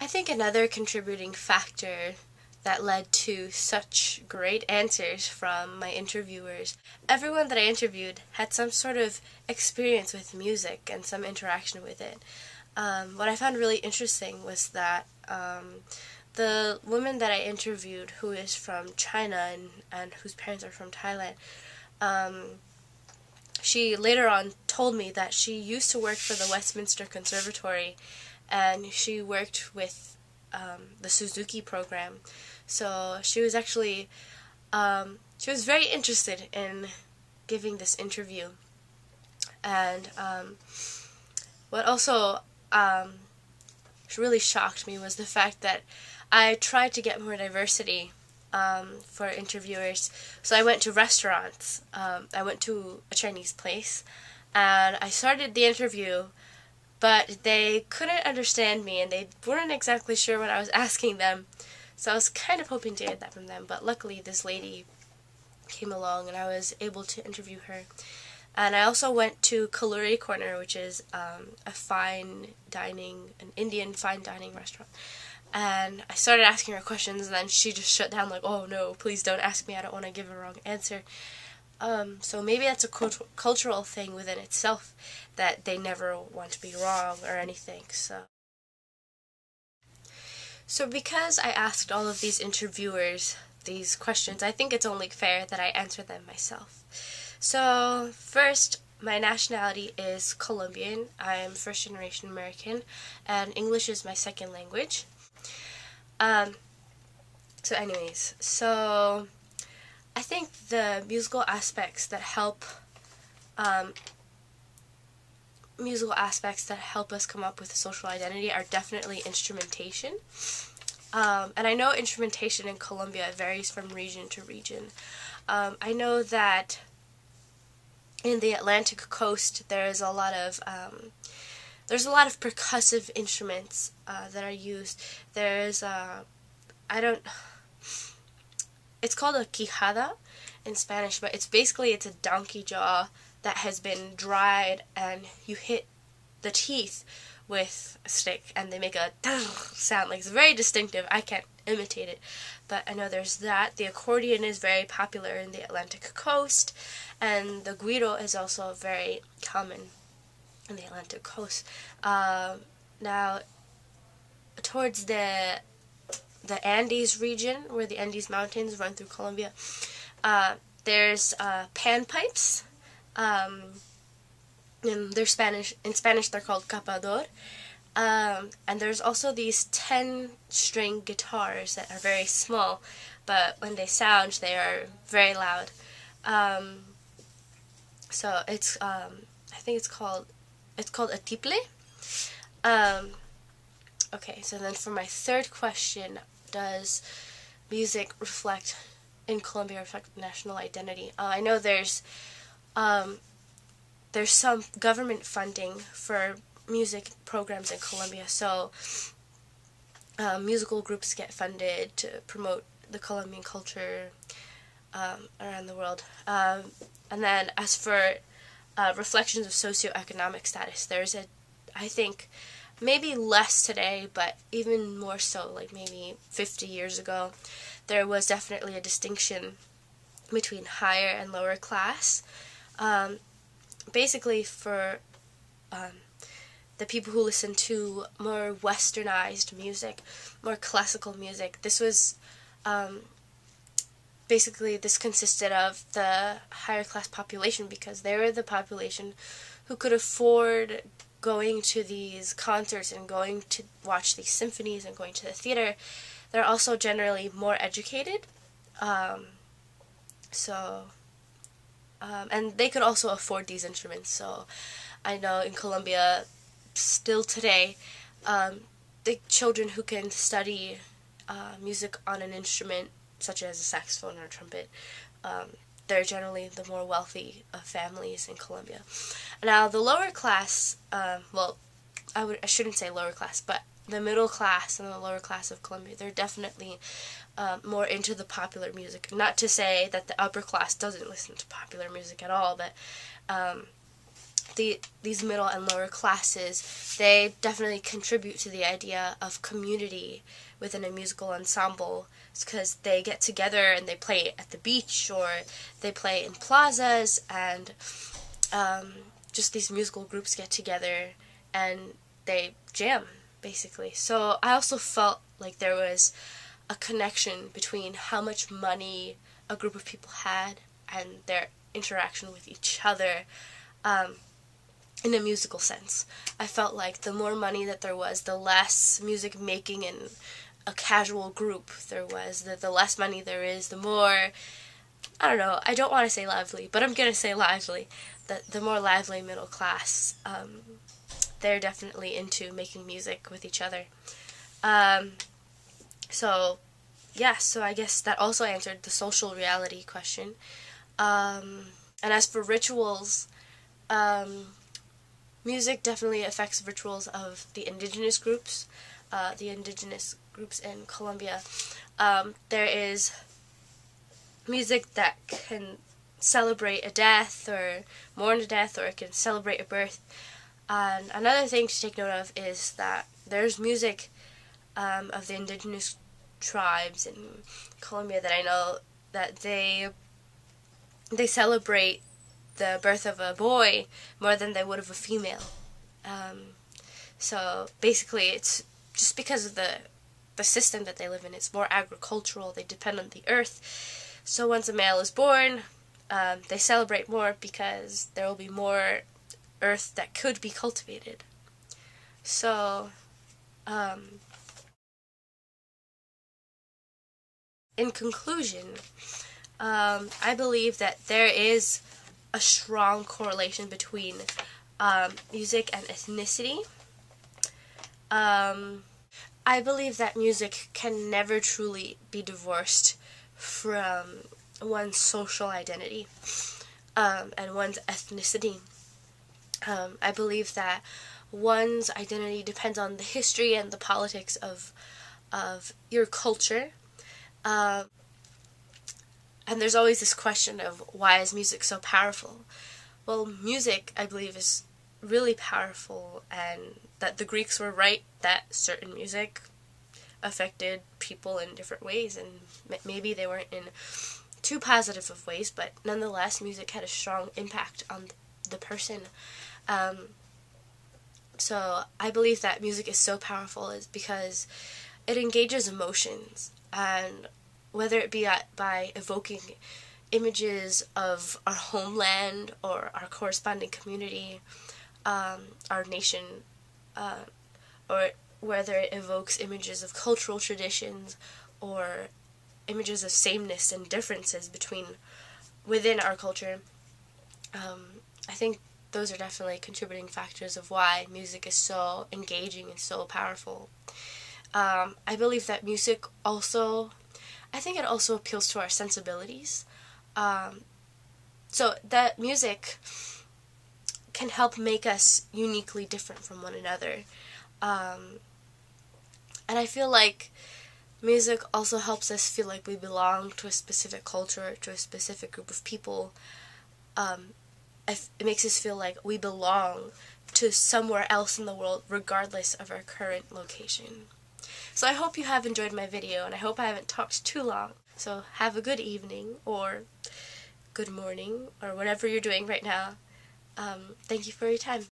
I think another contributing factor that led to such great answers from my interviewers, everyone that I interviewed had some sort of experience with music and some interaction with it. What I found really interesting was that the woman that I interviewed, who is from China and whose parents are from Thailand, she later on told me that she used to work for the Westminster Conservatory, and she worked with the Suzuki program. So she was actually, she was very interested in giving this interview. And what also really shocked me was the fact that I tried to get more diversity for interviewers. So I went to restaurants. I went to a Chinese place, and I started the interview, but they couldn't understand me, and they weren't exactly sure what I was asking them. So I was kind of hoping to get that from them, but luckily this lady came along and I was able to interview her. And I also went to Kaluri Corner, which is a fine dining, an Indian fine dining restaurant. And I started asking her questions, and then she just shut down like, "Oh no, please don't ask me, I don't want to give a wrong answer." So maybe that's a cultural thing within itself, that they never want to be wrong or anything. So because I asked all of these interviewers these questions, I think it's only fair that I answer them myself. So first, my nationality is Colombian. I am first generation American, and English is my second language. So I think the musical aspects that help us come up with a social identity are definitely instrumentation. And I know instrumentation in Colombia varies from region to region. I know that in the Atlantic coast there's a lot of percussive instruments that are used. There's it's called a quijada in Spanish, but it's a donkey jaw that has been dried, and you hit the teeth with a stick and they make a sound. Like, it's very distinctive. I can't imitate it, but I know there's that. The accordion is very popular in the Atlantic coast, and the guiro is also very common in the Atlantic coast. Now, towards the Andes region, where the Andes Mountains run through Colombia, there's panpipes. In Spanish they're called capador. And there's also these 10-string guitars that are very small, but when they sound, they are very loud. So it's I think it's called a tiple. Okay, so then for my third question, does music in Colombia reflect national identity? I know there's some government funding for music programs in Colombia, so musical groups get funded to promote the Colombian culture around the world. And then as for reflections of socioeconomic status, I think, maybe less today, but even more so, like maybe 50 years ago, there was definitely a distinction between higher and lower class. Basically, for the people who listen to more westernized music, more classical music, this was this consisted of the higher class population, because they were the population who could afford going to these concerts and going to watch these symphonies and going to the theater. They're also generally more educated, and they could also afford these instruments. So I know in Colombia, still today, the children who can study music on an instrument, such as a saxophone or a trumpet, they're generally the more wealthy families in Colombia. Now, the lower class, I shouldn't say lower class, but the middle class and the lower class of Colombia, they're definitely more into the popular music. Not to say that the upper class doesn't listen to popular music at all, but these middle and lower classes, they definitely contribute to the idea of community within a musical ensemble, because they get together and they play at the beach or they play in plazas, and just these musical groups get together and they jam, basically. So I also felt like there was a connection between how much money a group of people had and their interaction with each other, in a musical sense. I felt like the more money that there was, the less music making in a casual group there was. The less money there is, the more, I don't know, I don't want to say lively, but I'm going to say lively. The more lively middle class, they're definitely into making music with each other. So, yeah, so I guess that also answered the social reality question. And as for rituals, music definitely affects rituals of the indigenous groups, in Colombia. There is music that can celebrate a death or mourn a death, or it can celebrate a birth. And another thing to take note of is that there's music of the indigenous tribes in Colombia that I know that they celebrate the birth of a boy more than they would of a female. So basically it's just because of the system that they live in. It's more agricultural. They depend on the earth. So once a male is born, they celebrate more because there will be more earth that could be cultivated. So, in conclusion, I believe that there is a strong correlation between music and ethnicity. I believe that music can never truly be divorced from one's social identity, and one's ethnicity. I believe that one's identity depends on the history and the politics of your culture. And there's always this question of, why is music so powerful? Well, music, I believe, is really powerful, and that the Greeks were right that certain music affected people in different ways, and maybe they weren't in too positive of ways, but nonetheless, music had a strong impact on the person. So I believe that music is so powerful is because it engages emotions, and whether it be by evoking images of our homeland or our corresponding community, our nation, or whether it evokes images of cultural traditions or images of sameness and differences within our culture. I think those are definitely contributing factors of why music is so engaging and so powerful. I believe that music also, I think it also appeals to our sensibilities. So that music can help make us uniquely different from one another. And I feel like music also helps us feel like we belong to a specific culture, to a specific group of people. It makes us feel like we belong to somewhere else in the world, regardless of our current location. So I hope you have enjoyed my video, and I hope I haven't talked too long. So have a good evening, or good morning, or whatever you're doing right now. Thank you for your time.